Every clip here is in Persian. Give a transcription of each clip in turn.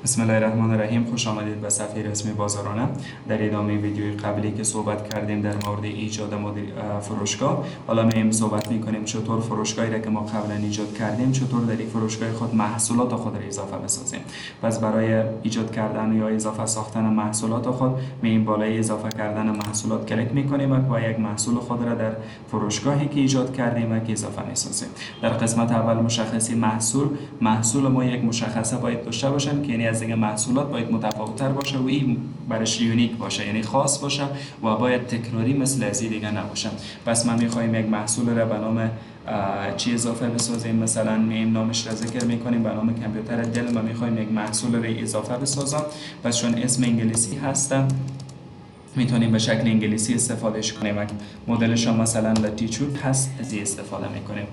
بسم الله الرحمن الرحیم. خوش آمدید به صفحه رسمی بازارانه. در ادامه ویدیوی قبلی که صحبت کردیم در مورد ایجاد فروشگاه، حالا میایم صحبت میکنیم چطور فروشگاهی را که ما قبلا ایجاد کردیم چطور در این فروشگاه خود محصولات خود را اضافه بسازیم. پس برای ایجاد کردن یا اضافه ساختن محصولات خود میایم بالای اضافه کردن محصولات کلیک میکنیم و یک محصول خود را در فروشگاهی که ایجاد کردیم و که اضافه میسازیم. در قسمت اول مشخصی محصول ما یک مشخصه باید داشته باشن که یعنی از دیگه محصولات باید متفاوت‌تر باشه و این برش یونیک باشه، یعنی خاص باشه و باید تکراری مثل از دیگه نباشه. پس ما میخوایم یک محصول را به نام چی اضافه بسازیم. مثلا میم نامش را ذکر میکنیم به نام کامپیوتر دل. ما میخوایم یک محصول را اضافه بسازم. پس چون اسم انگلیسی هست میتونیم به شکل انگلیسی استفادهش کنیم. مدلش هم مثلا لاتیتود هست، از این استفاده میکنیم.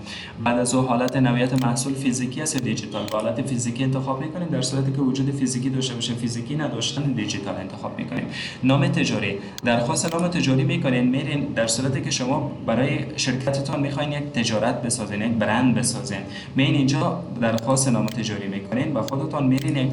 بعد از اون حالت نوعیت محصول فیزیکی است یا دیجیتال. حالت فیزیکی انتخاب میکنیم. در صورتی که وجود فیزیکی داشته باشه فیزیکی، نداشتن دیجیتال انتخاب میکنیم. نام تجاری، درخواست نام تجاری میکنین. میرین در صورتی که شما برای شرکتتان میخواین یک تجارت بسازین، یک برند بسازین، میین اینجا درخواست نام تجاری میکنین و خودتان میرین یک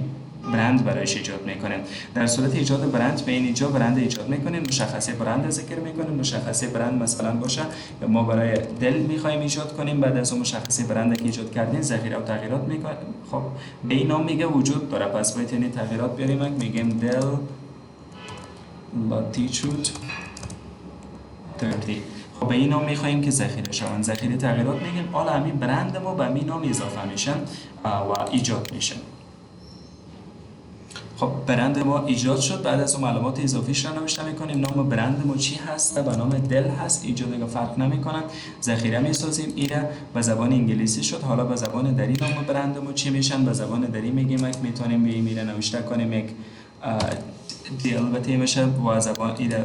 برند برایش ایجاد میکنیم. در صورت ایجاد برند به این اینجا برند ایجاد میکنیم، مشخصه برند ذکر میکنیم. مشخصه برند مثلا باشه ما برای دل میخوایم ایجاد کنیم. بعد از اون مشخصه برند که ایجاد کردین ذخیره و تغییرات میکنیم. خب به این نام میگه وجود داره، پس باید یعنی تغییرات بیاریم. میگیم دل لاتیتود 30. خب به این نام میخوایم که ذخیره شون. ذخیره تغییرات میگیم. حالا همین برند ما به این نام اضافه میشن و ایجاد میشن. خب برند ما ایجاد شد. بعد از اون معلومات اضافیش را نوشته میکنیم. نام برند ما چی هست؟ به نام دل هست. اینجا دیگه فرق نمیکنه. ذخیره میسازیم. اینا به زبان انگلیسی شد. حالا به زبان دری نام برند ما چی میشن؟ به زبان دری میگیم میتونیم میره نوشته کنیم یک دل بته میشه و زبان اینا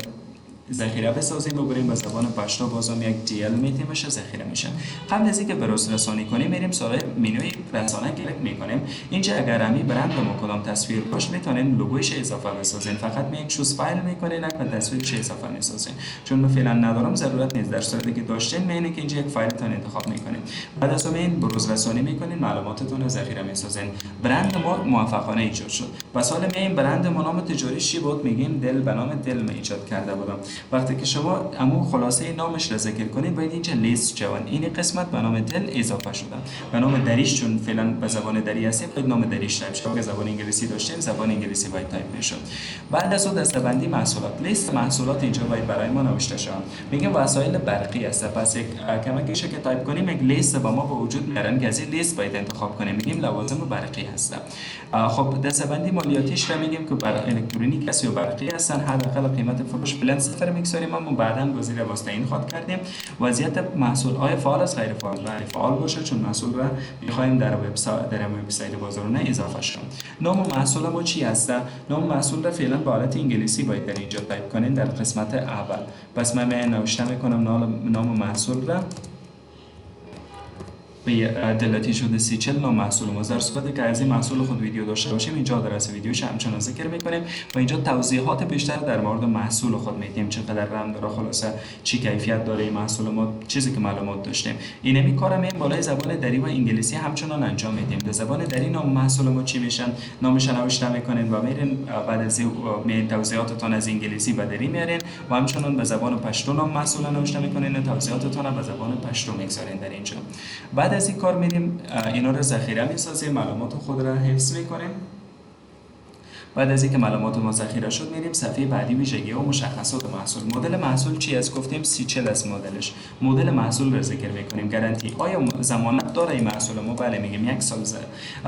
ذخیره بسازیم و بریم به زبان پشتو بازم یک دیل میشه ذخیره میشه. قبل از اینکه بروز رسانی کنیم میریم سراغ منوی رسانه کلیک میکنیم. اینجا اگر همی برند ما کدام تصویر باش میتونین لوگویش اضافه بسازین. فقط میین چوز فایل میکنین و تصویرش اضافه میسازین. چون من فعلا ندارم ضرورت نیست. در صورتی که داشتین میین که اینجا یک فایل تون انتخاب میکنین. بعد از اون میین بروز رسانی میکنین، معلوماتتون رو ذخیره میسازین. برند ما موفقانه ایجاد شد. پس حالا میین برند ما نام تجاری چی بود؟ میگیم دل. به نام دل ما ایجاد کرده بودم. وقتی که شما امو خلاصه نامش را ذکر کنید باید اینجا لیست جوان این قسمت به نام دل اضافه شده. به نام دریش چون فعلا به زبان دری هستیم باید نام دریش تایپ شه. اگه زبان انگلیسی داشتیم زبان انگلیسی باید تایپ بشه. بعد از اون دسته‌بندی محصولات، لیست محصولات اینجا باید برای ما نوشته شه. میگم وسایل برقی است. پس یک کمکیشه که تایپ کنیم یک لیست با ما به وجود میارن که از این لیست باید انتخاب کنیم. میگیم لوازم برقی هست. خب دسته‌بندی مالیاتیش را میگیم که بر الکترونیک است یا برقی هستن. حداقل قیمت فروش بلند صفر میگذاریم. ما بعداً گزینه واسطه این خود کردیم. وضعیت محصول آیا فعال است غیر فعال؟ بله فعال باشه چون محصول را میخوایم در وبسایت بازارانه اضافه شه. نام محصول ما چی هست؟ نام محصول را فعلا به حالت انگلیسی باید در اینجا تایپ کنین در قسمت اول. پس من نوشته میکنم نام محصول را به دلتی شده 3040 نام محصول ما. در صورتی که از این محصول خود ویدیو داشته باشیم اینجا آدرس ویدیوش همچنان ذکر میکنیم و اینجا توضیحات بیشتر در مورد محصول خود میدیم. چقدر رم داره، خلاصه چی کیفیت داره این محصول ما، چیزی که معلومات داشتیم. اینمی کارم این بالای زبان دری و انگلیسی همچنان انجام میدیم. به زبان دری نام محصول ما چی میشن نامش نوشته میکنین و میرین بعد از این توضیحاتتون از انگلیسی به دری میارین و همچنان به زبان پشتو نام محصول نوشته میکنین. توضیحاتتون به زبان پشتو میگذارین در اینجا. بعد از این کار میریم اینا رو ذخیره میسازیم، معلومات خود را حفظ میکنیم. بعد از اینکه معلومات ما ذخیره شد میریم صفحه بعدی ویژگی و مشخصات محصول. مدل محصول چی است؟ گفتیم 3040 است مدلش. مدل محصول رو ذکر میکنیم. گارانتی آیا ضمانت داره این محصول ما؟ بله میگیم 1 سال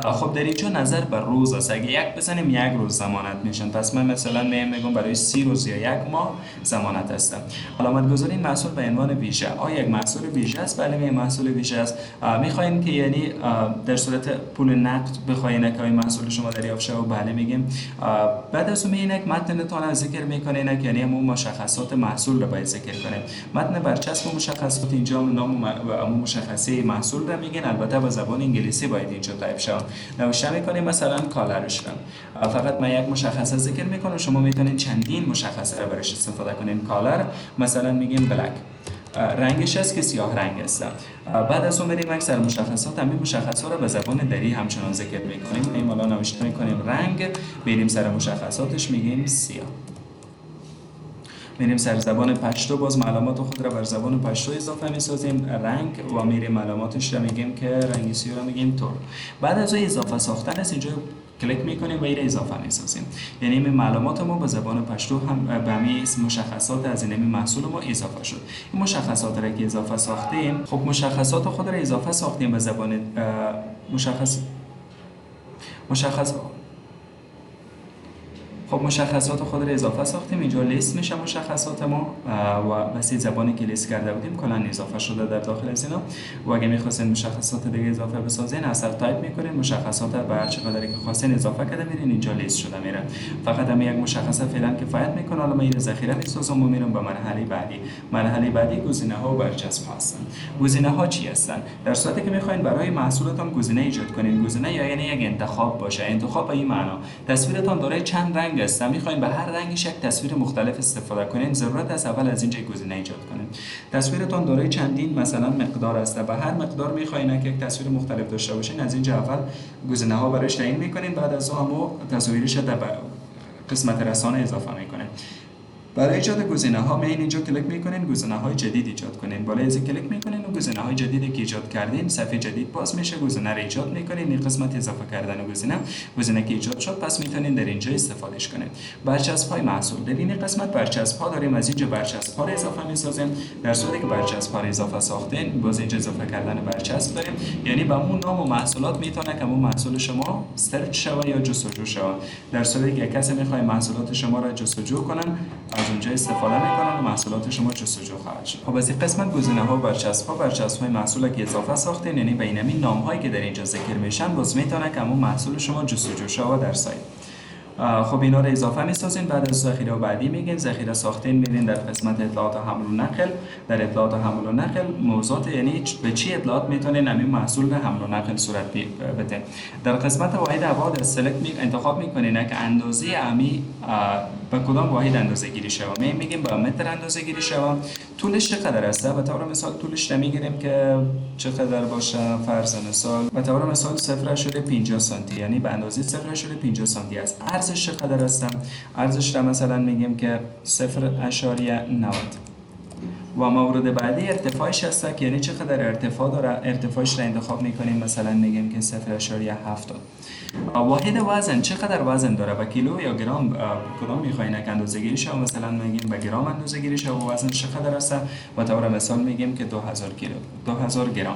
خب در اینجا نظر بر روز است. اگه یک بزنیم 1 روز ضمانت میشن. پس من مثلا میگم برای 30 روز یا 1 ماه ضمانت است. علامت گذاری این محصول به عنوان ویژه. آیا یک محصول ویژه است؟ بله میگیم محصول ویژه است. میخواین که یعنی در صورت پول نقد بخواین که این محصول شما دریافت شه و بله میگیم. بعد از اون یک متنتون ذکر میکنین که یعنی همون مشخصات محصول رو باید ذکر کنیم. متن برچسب و مشخصات اینجا نام و مشخصه محصول رو میگن. البته به زبان انگلیسی باید اینجا تایپ شه. نوشته میکنیم مثلا کالرش رو. فقط من یک مشخصه ذکر میکنم. شما میتونید چندین مشخصه رو برش استفاده کنین. کالر مثلا میگیم بلک. رنگش است که سیاه رنگ است. بعد از اون بریم اکثر مشخصات، همین مشخصات رو به زبان دری همچنان ذکر میکنیم. این حالا نوشته میکنیم رنگ، بریم سر مشخصاتش میگیم سیاه. میریم سر زبان پشتو، باز معلومات خود را بر زبان پشتو اضافه میسازیم، رنگ، و میریم معلوماتش را میگیم که رنگ سیاه را میگیم تور. بعد از اضافه ساختن است، اینجا کلیک میکنیم و این اضافه میسازیم. یعنی این معلومات ما به زبان پشتو هم به همین مشخصات از این محصول ما اضافه شد. این مشخصات را که اضافه ساختیم، خب مشخصات خود را اضافه ساختیم به زبان مشخص خب مشخصات خود را اضافه ساختیم. اینجا لیست میشه مشخصات ما و بس زبانی که لیست کرده بودیم کلا اضافه شده در داخل از اینا. و اگه میخواستین مشخصات دیگه اضافه بسازین، اصلا تایپ میکنین مشخصات به هر چقدر که خواستین اضافه کرده میرین، اینجا لیست شده میره. فقط هم یک مشخصه فعلا کفایت میکنه. حالا من این ذخیره میسازم و میرم به مرحله بعدی. مرحله بعدی گزینه ها و برچسب هستن. گزینه ها چی هستن؟ در صورتی که میخواین برای محصولتون گزینه ایجاد کنین، گزینه یعنی یک انتخاب باشه. انتخاب به این معنا تصویرتون دارای چند رنگ است، میخواین به هر رنگش یک تصویر مختلف استفاده کنین، ضرورت است اول از اینجا گزینه ایجاد کنین. تصویرتون دارای چندین مثلا مقدار است، به هر مقدار میخواین که یک تصویر مختلف داشته باشین، از اینجا اول گزینه ها براش تعیین میکنین، بعد از اون تصویرش در قسمت رسانه اضافه میکنین. برای ایجاد گزینه ها میین اینجا کلیک میکنین، گزینه های جدید ایجاد کنین. بالای از کلیک میکنین و گزینه های جدیدی که ایجاد کردین، صفحه جدید باز میشه، گزینه رو ایجاد میکنین. این قسمت اضافه کردن گزینه که ایجاد شد، پس میتونین در اینجا استفادهش کنین. برچسب های محصول، در این قسمت برچسب ها داریم، از اینجا برچسب ها رو اضافه میسازیم. در صورتی که برچسب ها رو اضافه ساختین، باز اینجا اضافه کردن برچسب داریم، یعنی با اون نام و محصولات میتونه که اون محصول شما سرچ شوه یا جستجو شوه. در صورتی که کسی میخواد محصولات شما را جستجو کنن، از اونجا استفاده میکنن و محصولات شما جستجو خواهد شد. خب از این قسمت گزینه ها و برچسب های محصول که اضافه ساختین، یعنی بین همین نام هایی که در اینجا ذکر میشن، باز میتونه که همون محصول شما جستجو شوه در سایت. خب اینا رو اضافه میسازین. بعد از ذخیره بعدی میگین ذخیره ساختین، میرین در قسمت اطلاعات حمل و نقل. در اطلاعات حمل و نقل موضوعات، یعنی به چی اطلاعات میتونین همین محصول رو حمل و نقل صورت بده. در قسمت واحد ابعاد انتخاب میکنین که اندازه امی به کدام واحد اندازه گیری شود. میگیم با متر اندازه گیری شود. طولش چقدر است؟ به طور مثال طولش میگیریم که چقدر باشه. فرض مثال به طور مثال 0.50 سانتی، یعنی به اندازه 0.50 سانتی است. ارزش چقدر است؟ ارزش را مثلا میگیم که 0.90. و مورد بعدی ارتفاعش هست که یعنی چقدر ارتفاع داره. ارتفاعش را انتخاب میکنیم، مثلا میگیم که 0.70. واحد وزن چقدر وزن داره، به کیلو یا گرم کدام میخواین که اندازه‌گیری شه. مثلا میگیم به گرم اندازه‌گیری شه و وزن چقدر است. و طور مثال میگیم که 2000 گرم.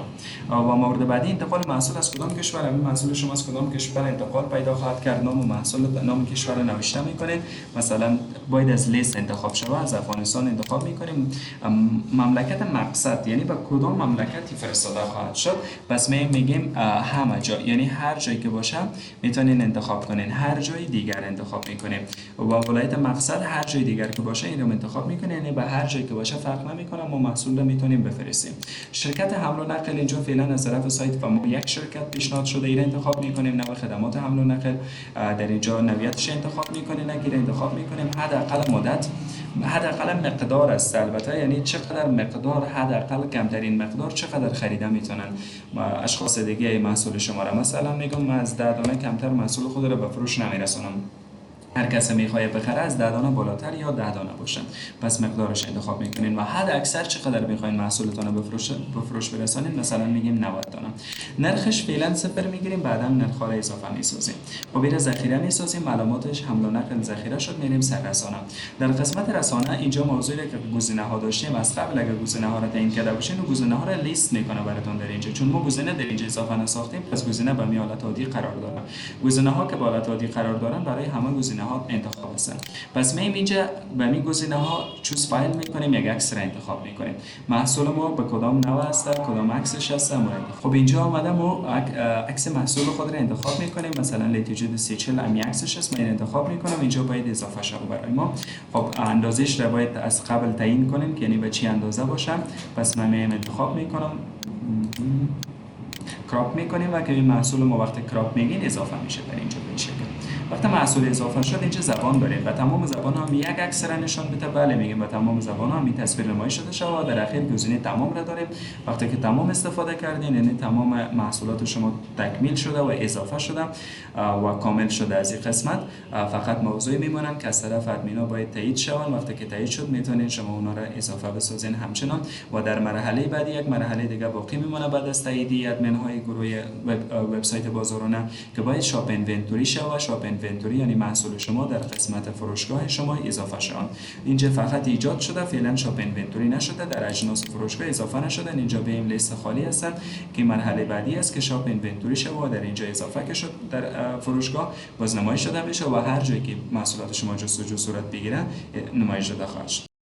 و مورد بعدی انتقال محصول از کدام کشور. همین محصول شما از کدام کشور انتقال پیدا خواهد کرد. نام محصول، نام کشور نوشته میکنید. مثلا باید از لیست انتخاب شود، از افغانستان انتخاب میکنیم. مملکت مقصد، یعنی به کدام مملکتی فرستاده خواهد شد. پس میگیم همه جا، یعنی هر جایی که باشه میتونین انتخاب کنین. هر جای دیگر انتخاب میکنیم. و ولایت مقصد هر جای دیگر که باشه این رو انتخاب میکنین، یعنی به هر جایی که باشه فرق نمیکنه، ما محصول رو میتونیم بفرستیم. شرکت حمل و نقل، اینجا فعلا از طرف سایت و ما یک شرکت پیشنهاد شده، این انتخاب میکنیم. نوع خدمات حمل و نقل در اینجا نوعیتش انتخاب میکنین، نگیر انتخاب میکنیم. حداقل مدت، حداقل مقدار است البته، یعنی چقدر مقدار، حداقل کمترین مقدار چقدر خریده میتونن اشخاص دیگه محصول شما را. مثلا میگم من از 10 دانه کمتر محصول خود را به فروش نمیرسونم. هر کسی میخواد بخره از 10 دانه بالاتر یا 10 دانه باشه، پس مقدارش انتخاب میکنین. و حد اکثر چقدر میخواین محصولتون رو به فروش برسونین، مثلا میگیم 90 دانه. نرخش فعلا 0 میگیریم، بعدا نرخ رو اضافه میسازیم. و میره ذخیره میسازیم، معلوماتش حمل و نقل ذخیره شد، میریم سر رسانه. در قسمت رسانه اینجا موضوعی که گزینه ها داشتیم از قبل، اگه گزینه ها رو تعیین کرده باشین و گزینه ها رو لیست میکنه براتون در اینجا، چون ما گزینه در اینجا اضافه نساختیم، پس گزینه به می حالت عادی قرار داره. گزینه ها که به حالت عادی قرار دارن برای همه گزینه ها انتخاب هستن. پس مییم اینجا به می گزینه ها چوز فایل میکنیم، یک عکس را انتخاب میکنیم. محصول ما به کدام نوع است، کدام عکسش است مورد. خب اینجا اومده ما عکس محصول خود را انتخاب میکنیم، مثلا لتیجود 340 امی عکسش است، من انتخاب میکنم. اینجا باید اضافه شه برای ما. خب اندازش را باید از قبل تعیین کنیم که یعنی به چی اندازه باشه. پس من میام انتخاب میکنم، کراپ میکنیم و که این محصول ما وقتی کراپ میگین اضافه میشه در اینجا به این شکل. وقتی محصول اضافه شد اینجا زبان دارید و تمام زبان هم یک اکثر نشان بده. بله میگیم به تمام زبان ها این تصویر نمایش شده شود و در اخیر گزینه تمام را داریم. وقتی که تمام استفاده کردین یعنی تمام محصولات شما تکمیل شده و اضافه شده و کامل شده از این قسمت. فقط موضوعی میمونن که از طرف ادمینا باید تایید شون. وقتی که تایید شد میتونین شما اونا را اضافه بسازین همچنان و در مرحله بعدی یک مرحله دیگه باقی میمونه بعد از تایید ادمین های گروه وبسایت بازارانه که باید شاپ انونتوری شود. شاپ انونتوری یعنی محصول شما در قسمت فروشگاه شما اضافه شون. اینجا فقط ایجاد شده، فعلا شاپ انونتوری نشده، در اجناس فروشگاه اضافه نشدن. اینجا به این لیست خالی هستن که مرحله بعدی است که شاپ انونتوری شود و در اینجا اضافه شد در فروشگاه باز نمایش داده میشه و هر جایی که محصولات شما جستجو صورت بگیره نمایش داده خواهد شد.